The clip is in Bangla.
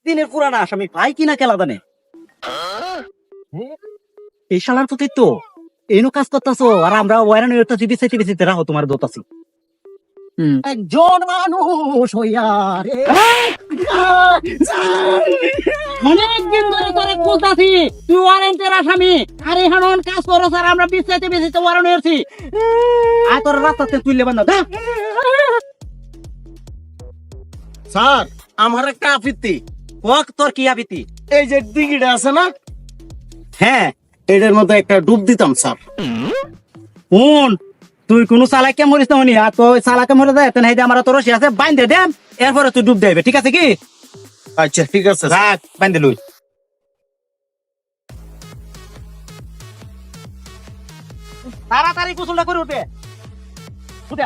দিনের পুরানা আসামি ভাই কিনা খেলা জানে এই শালার প্রতি তো এনো কাজ করতেছো আর আমরা ওয়ারানি হইতাছি বিছাইতে বিছাইতে রাখো তোমার দোতাছি একজন মানুষ হইয়া রে অনেকদিন ধরে তোরে খুঁজতাছি তুই ওয়ারেন্টের আসামি আর এখানে কাজ করো স্যার আমরা বিছাইতে বিছাইতে ওয়ারানি হইছি আর তোর রাস্তাতে তুইলে বান্ধব স্যার আমার একটা আপত্তি। ওক তোর কি আবিতি এই যে দিঘিটা আছে না, হ্যাঁ এটার মধ্যে একটা ডুব দিতাম স্যার। শুন তুই কোনো চালাকে মরিস না হনি আর তুই চালাকে মরে যায় তেন হেঁটে আমার তোর রশি আছে বাইন্ধে দেন এরপরে তুই ডুব দেবে ঠিক আছে কি আচ্ছা ঠিক আছে স্যার। রাখ বাইন্ধে লই তাড়াতাড়ি গোসলটা করে উঠে উঠে